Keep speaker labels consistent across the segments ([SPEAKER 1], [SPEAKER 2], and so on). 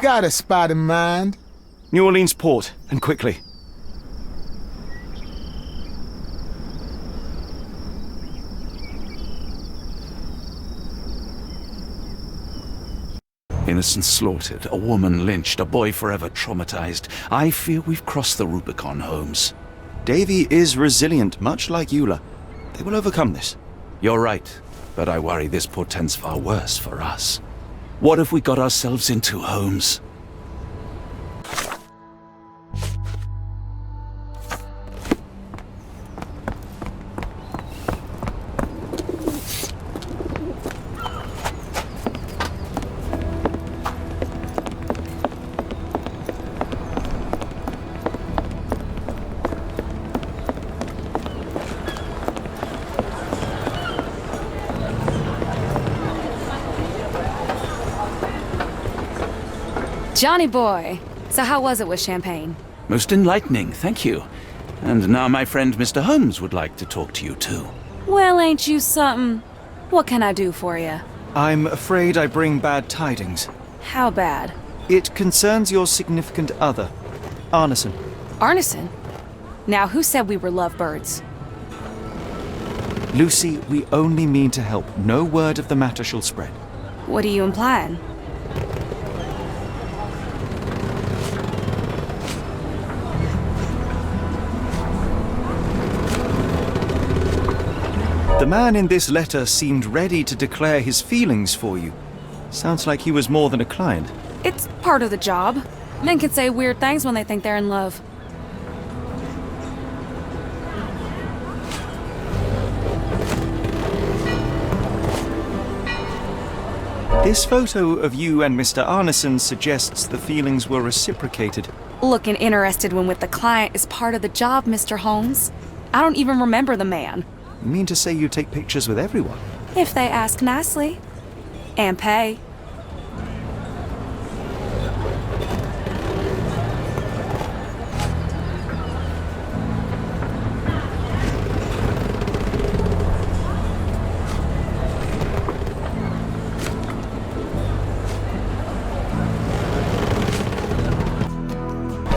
[SPEAKER 1] Got a spot in mind.
[SPEAKER 2] New Orleans port, and quickly. Innocents slaughtered, a woman lynched, a boy forever traumatized. I fear we've crossed the Rubicon, Holmes. Davy is resilient, much like Eula. They will overcome this. You're right, but I worry this portends far worse for us. What have we got ourselves into, Holmes?
[SPEAKER 3] Johnny boy, so how was it with Champagne?
[SPEAKER 2] Most enlightening, thank you. And now my friend Mr. Holmes would like to talk to you too.
[SPEAKER 3] Well, ain't you something? What can I do for you?
[SPEAKER 4] I'm afraid I bring bad tidings.
[SPEAKER 3] How bad?
[SPEAKER 4] It concerns your significant other, Arneson.
[SPEAKER 3] Arneson? Now, who said we were lovebirds?
[SPEAKER 4] Lucy, we only mean to help. No word of the matter shall spread.
[SPEAKER 3] What are you implying?
[SPEAKER 4] The man in this letter seemed ready to declare his feelings for you. Sounds like he was more than a client.
[SPEAKER 3] It's part of the job. Men can say weird things when they think they're in love.
[SPEAKER 4] This photo of you and Mr. Arneson suggests the feelings were reciprocated.
[SPEAKER 3] Looking interested when with the client is part of the job, Mr. Holmes. I don't even remember the man.
[SPEAKER 4] You mean to say you take pictures with everyone?
[SPEAKER 3] If they ask nicely. And pay.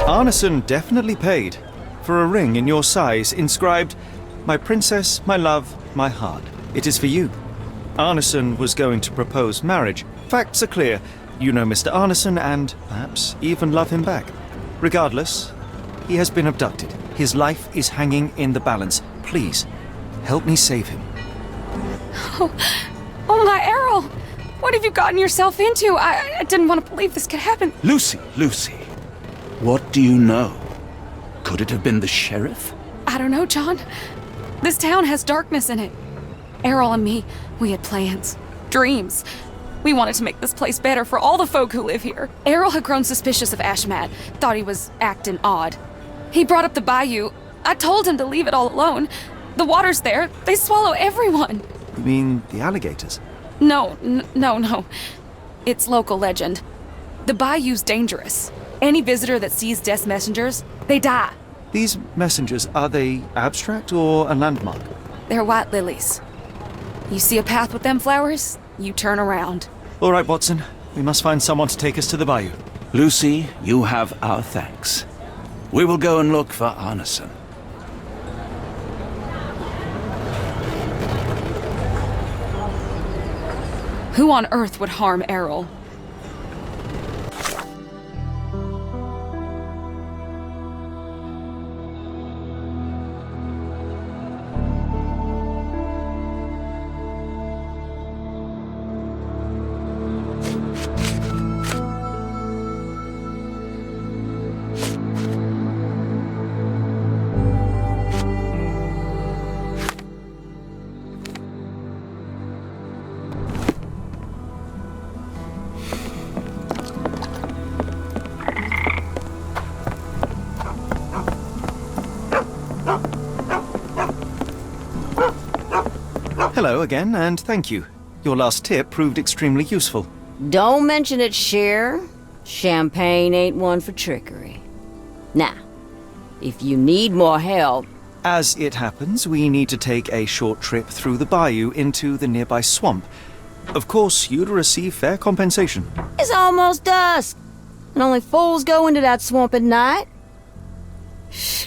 [SPEAKER 4] Arneson definitely paid for a ring in your size inscribed, "My princess, my love, my heart. It is for you." Arneson was going to propose marriage. Facts are clear. You know Mr. Arneson and, perhaps, even love him back. Regardless, he has been abducted. His life is hanging in the balance. Please, help me save him.
[SPEAKER 3] Oh my, Errol! What have you gotten yourself into? I didn't want to believe this could happen.
[SPEAKER 2] Lucy, what do you know? Could it have been the sheriff?
[SPEAKER 3] I don't know, John. This town has darkness in it. Errol and me, we had plans, dreams. We wanted to make this place better for all the folk who live here. Errol had grown suspicious of Ashmat, thought he was acting odd. He brought up the Bayou. I told him to leave it all alone. The water's there. They swallow everyone.
[SPEAKER 4] You mean the alligators?
[SPEAKER 3] No. It's local legend. The Bayou's dangerous. Any visitor that sees death's messengers, they die.
[SPEAKER 4] These messengers, are they abstract or a landmark?
[SPEAKER 3] They're white lilies. You see a path with them flowers, you turn around.
[SPEAKER 4] All right, Watson. We must find someone to take us to the Bayou.
[SPEAKER 2] Lucy, you have our thanks. We will go and look for Arneson.
[SPEAKER 3] Who on earth would harm Errol?
[SPEAKER 4] Hello again, and thank you. Your last tip proved extremely useful.
[SPEAKER 5] Don't mention it, Cher. Champagne ain't one for trickery. Now, if you need more help...
[SPEAKER 4] As it happens, we need to take a short trip through the bayou into the nearby swamp. Of course, you'd receive fair compensation.
[SPEAKER 5] It's almost dusk. And only fools go into that swamp at night.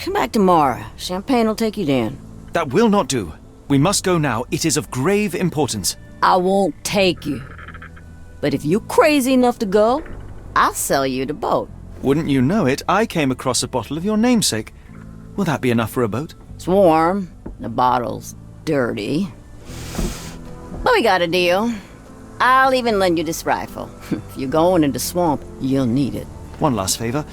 [SPEAKER 5] Come back tomorrow. Champagne will take you down.
[SPEAKER 4] That will not do. We must go now. It is of grave importance.
[SPEAKER 5] I won't take you. But if you're crazy enough to go, I'll sell you the boat.
[SPEAKER 4] Wouldn't you know it, I came across a bottle of your namesake. Will that be enough for a boat?
[SPEAKER 5] It's warm. The bottle's dirty. But we got a deal. I'll even lend you this rifle. If you're going into the swamp, you'll need it.
[SPEAKER 4] One last favor.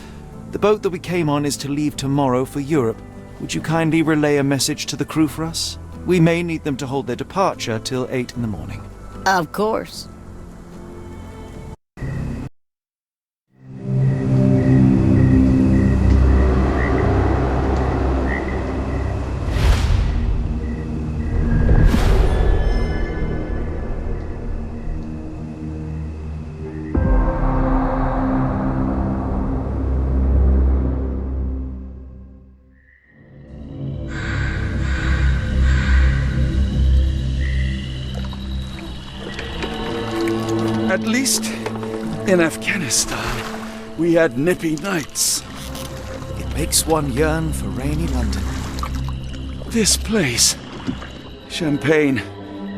[SPEAKER 4] The boat that we came on is to leave tomorrow for Europe. Would you kindly relay a message to the crew for us? We may need them to hold their departure till 8 in the morning.
[SPEAKER 5] Of course.
[SPEAKER 2] At least in Afghanistan, we had nippy nights.
[SPEAKER 4] It makes one yearn for rainy London.
[SPEAKER 2] This place, Champagne,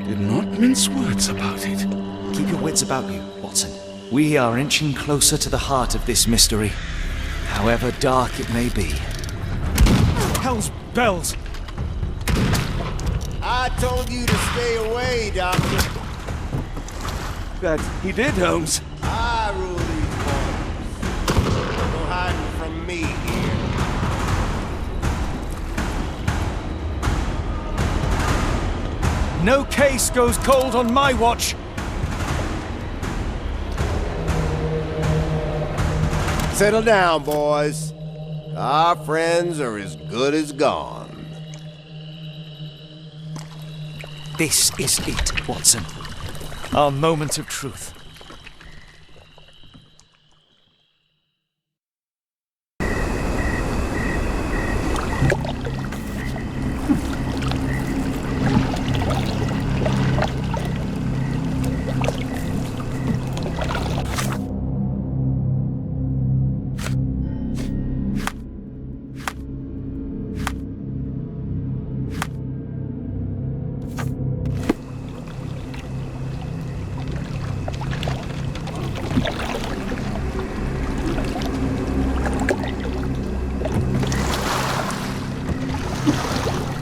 [SPEAKER 2] did not mince words about it.
[SPEAKER 4] Keep your wits about you, Watson. We are inching closer to the heart of this mystery, however dark it may be. Hell's bells!
[SPEAKER 1] I told you to stay away, Doctor.
[SPEAKER 2] That he did, Holmes.
[SPEAKER 1] I rule these waters. No hiding from me here.
[SPEAKER 4] No case goes cold on my watch!
[SPEAKER 1] Settle down, boys. Our friends are as good as gone.
[SPEAKER 4] This is it, Watson. Our moment of truth.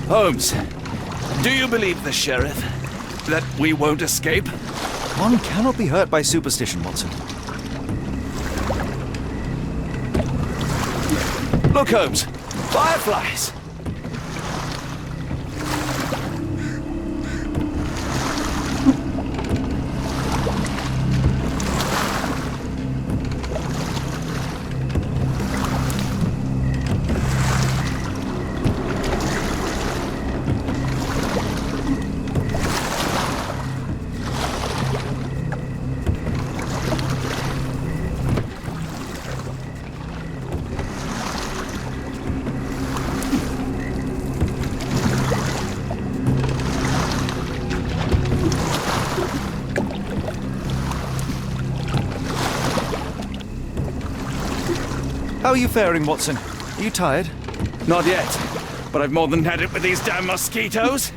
[SPEAKER 2] Holmes, do you believe the sheriff? That we won't escape?
[SPEAKER 4] One cannot be hurt by superstition, Watson.
[SPEAKER 2] Look, Holmes, fireflies!
[SPEAKER 4] How are you faring, Watson? Are you tired?
[SPEAKER 2] Not yet, but I've more than had it with these damn mosquitoes.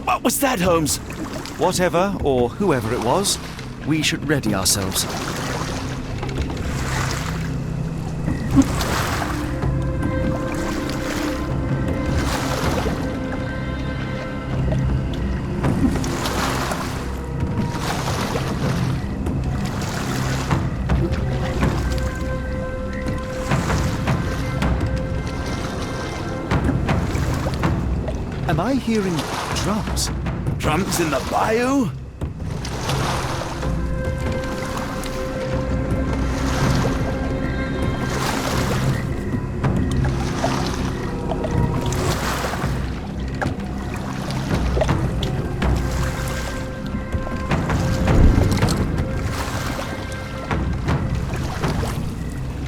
[SPEAKER 2] What was that, Holmes?
[SPEAKER 4] Whatever, or whoever it was, we should ready ourselves. Am I hearing drums?
[SPEAKER 2] Drums in the bayou?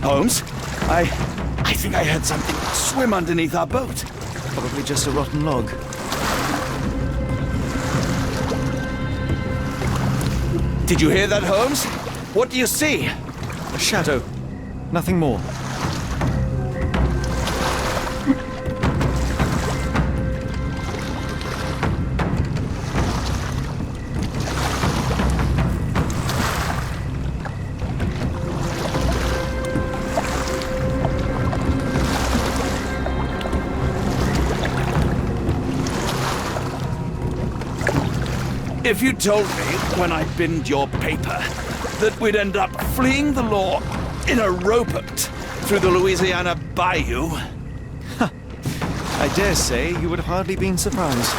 [SPEAKER 2] Holmes, I think I heard something swim underneath our boat.
[SPEAKER 4] Probably just a rotten log.
[SPEAKER 2] Did you hear that, Holmes? What do you see?
[SPEAKER 4] A shadow. Nothing more.
[SPEAKER 2] If you told me when I binned your paper that we'd end up fleeing the law in a rowboat through the Louisiana Bayou...
[SPEAKER 4] I dare say you would have hardly been surprised.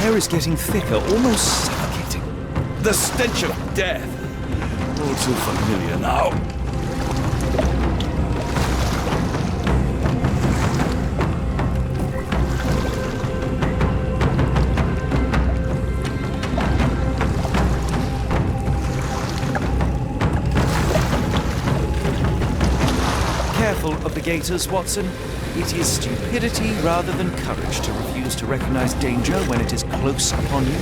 [SPEAKER 4] The air is getting thicker, almost suffocating.
[SPEAKER 2] The stench of death. All too familiar now.
[SPEAKER 4] Careful of the gators, Watson. It is stupidity rather than courage to refuse to recognize danger when it is close upon you.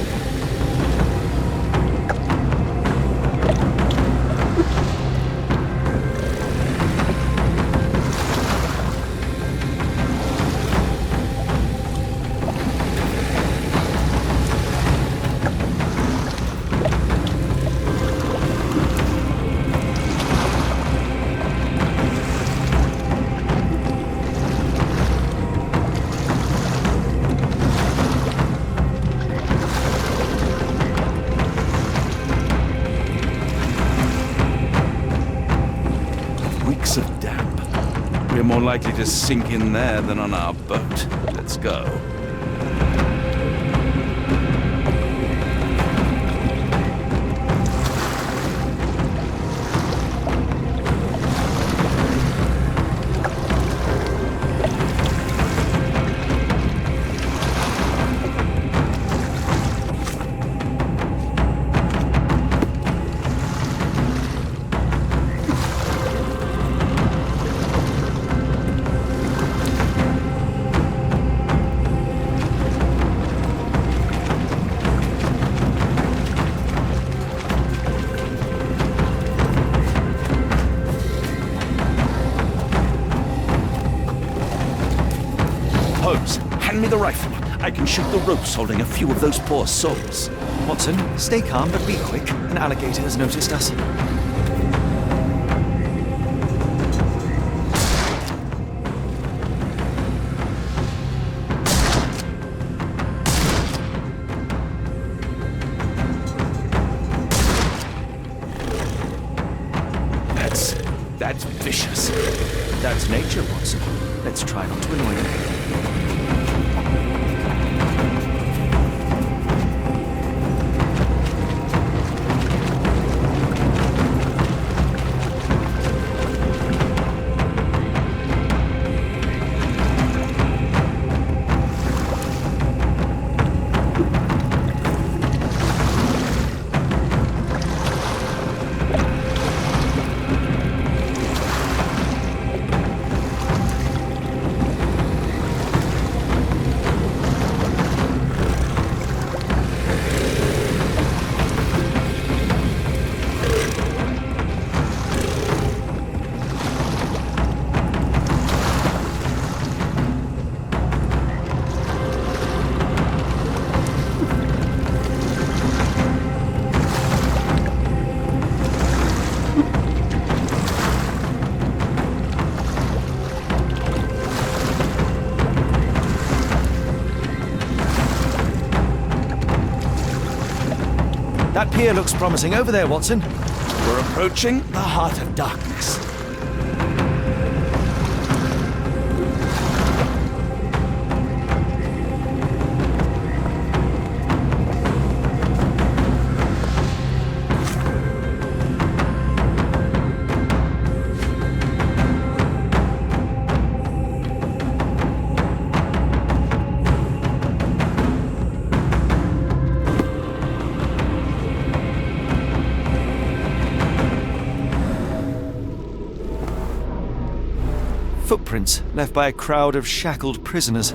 [SPEAKER 2] Of damp. We're more likely to sink in there than on our boat. Let's go. Holmes, hand me the rifle. I can shoot the ropes holding a few of those poor souls.
[SPEAKER 4] Watson, stay calm but be quick. An alligator has noticed us.
[SPEAKER 2] That's vicious.
[SPEAKER 4] That's nature, Watson. Let's try not to annoy him. That pier looks promising. Over there, Watson.
[SPEAKER 2] We're approaching the heart of darkness.
[SPEAKER 4] Footprints left by a crowd of shackled prisoners.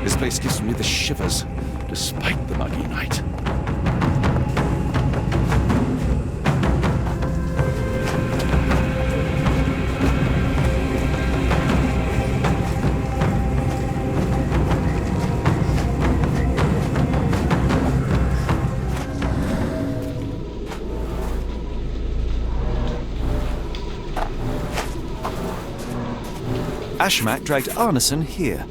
[SPEAKER 2] This place gives me the shivers, despite the muggy night.
[SPEAKER 4] Ashmak dragged Arneson here.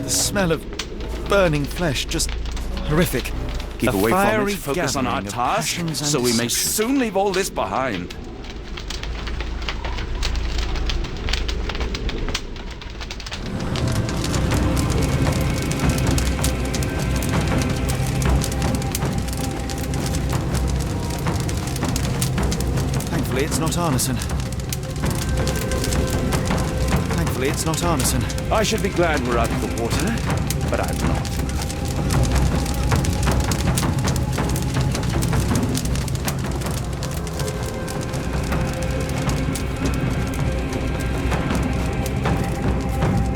[SPEAKER 4] The smell of burning flesh, just horrific.
[SPEAKER 2] Keep
[SPEAKER 4] A
[SPEAKER 2] away from
[SPEAKER 4] fiery
[SPEAKER 2] it, focus on our
[SPEAKER 4] gathering of
[SPEAKER 2] task,
[SPEAKER 4] passions and
[SPEAKER 2] so we may
[SPEAKER 4] deception.
[SPEAKER 2] soon leave all this behind.
[SPEAKER 4] Thankfully, it's not Arneson. Thankfully, it's not Arneson.
[SPEAKER 2] I should be glad we're out of the water, but I'm not.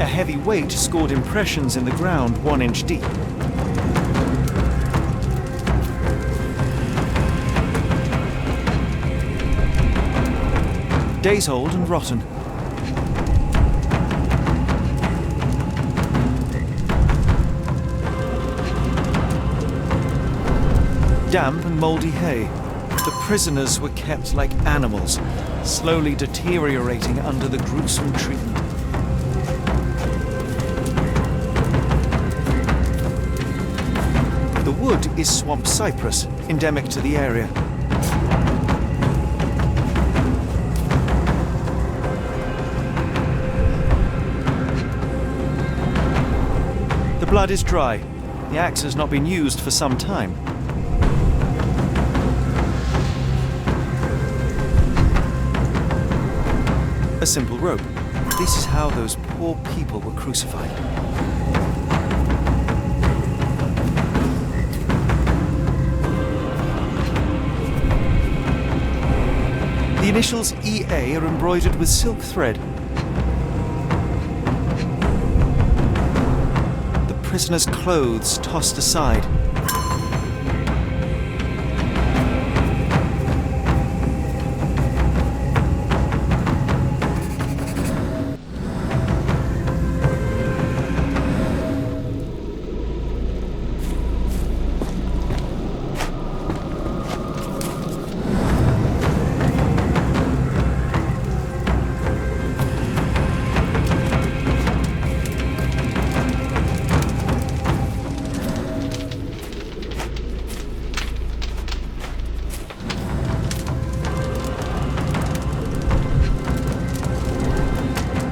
[SPEAKER 4] A heavy weight scored impressions in the ground 1 inch deep. Days old and rotten. Damp and mouldy hay. The prisoners were kept like animals, slowly deteriorating under the gruesome treatment. The wood is swamp cypress, endemic to the area. The blood is dry. The axe has not been used for some time. A simple rope. This is how those poor people were crucified. The initials EA are embroidered with silk thread. The prisoner's clothes tossed aside.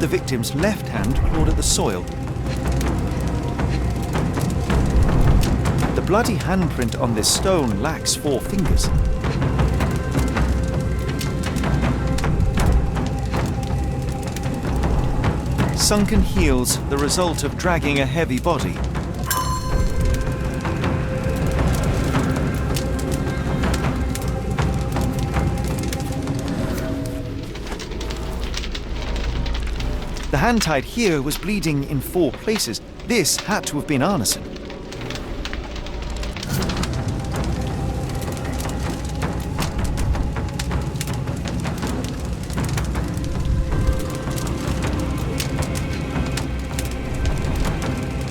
[SPEAKER 4] The victim's left hand clawed at the soil. The bloody handprint on this stone lacks 4 fingers. Sunken heels, the result of dragging a heavy body. The hand tied here was bleeding in 4 places. This had to have been Arneson.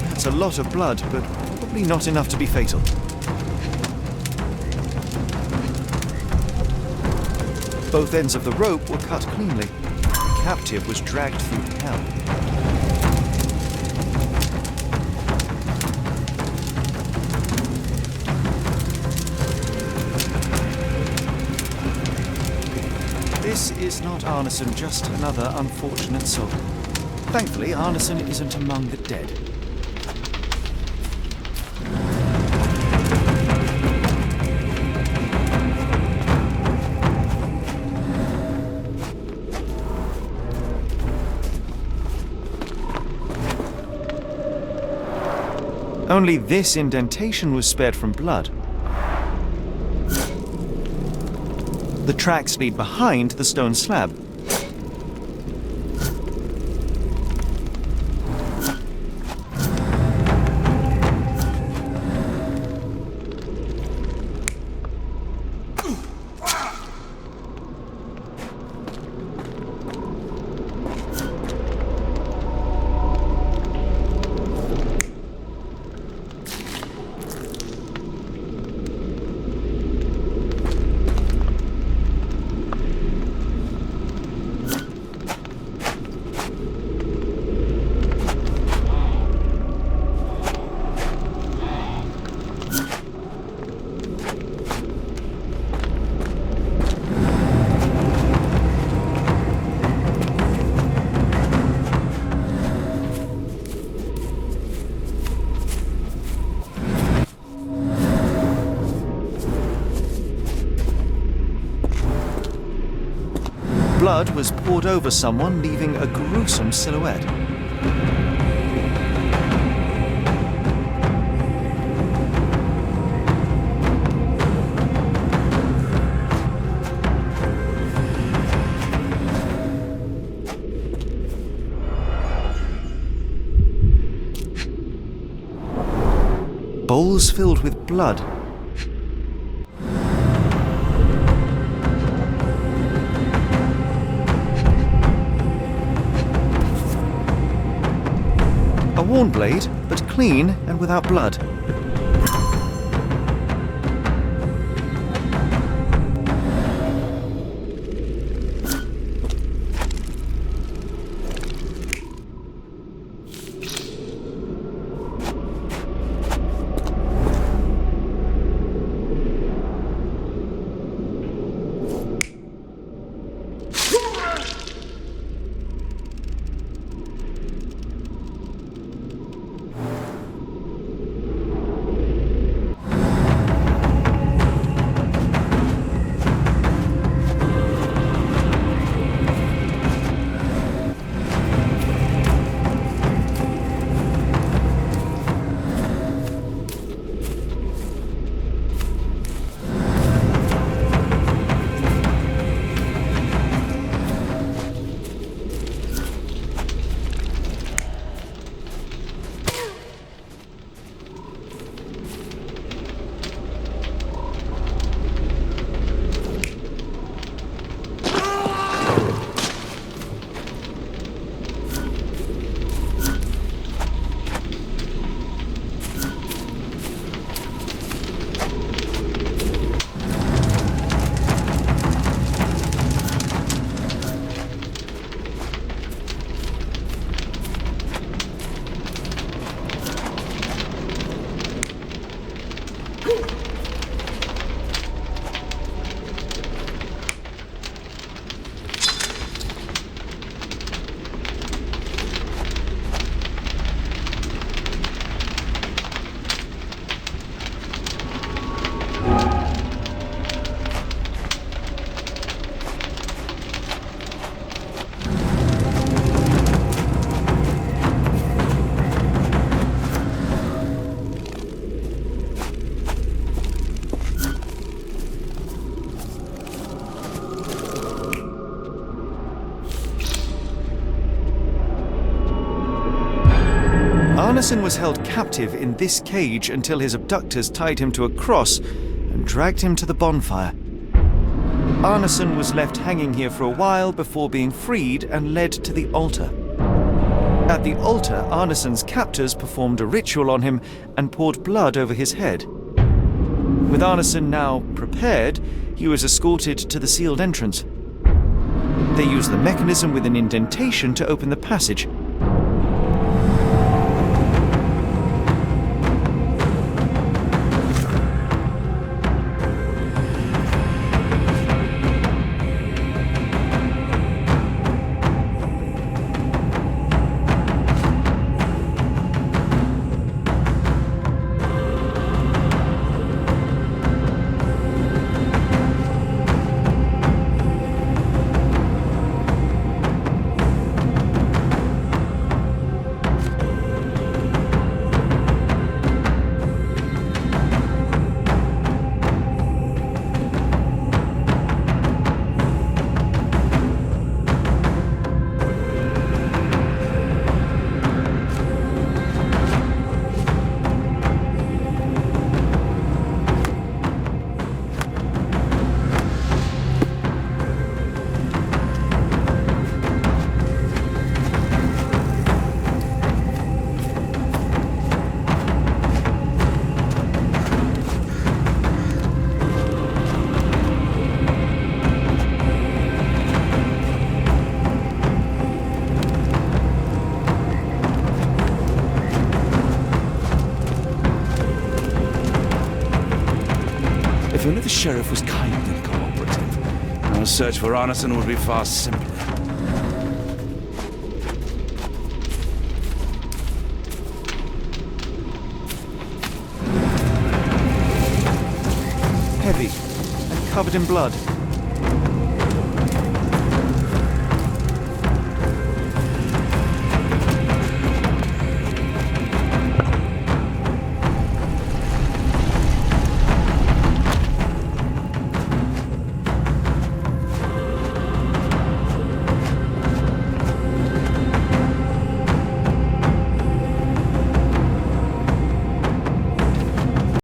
[SPEAKER 4] That's a lot of blood, but probably not enough to be fatal. Both ends of the rope were cut cleanly. The captive was dragged through hell. This is not Arneson, just another unfortunate soul. Thankfully, Arneson isn't among the dead. Only this indentation was spared from blood. The tracks lead behind the stone slab. Blood was poured over someone, leaving a gruesome silhouette. Bowls filled with blood. A worn blade, but clean and without blood. Arneson was held captive in this cage until his abductors tied him to a cross and dragged him to the bonfire. Arneson was left hanging here for a while before being freed and led to the altar. At the altar, Arneson's captors performed a ritual on him and poured blood over his head. With Arneson now prepared, he was escorted to the sealed entrance. They used the mechanism with an indentation to open the passage.
[SPEAKER 2] If only the sheriff was kind and cooperative, our search for Arneson would be far simpler.
[SPEAKER 4] Heavy and covered in blood.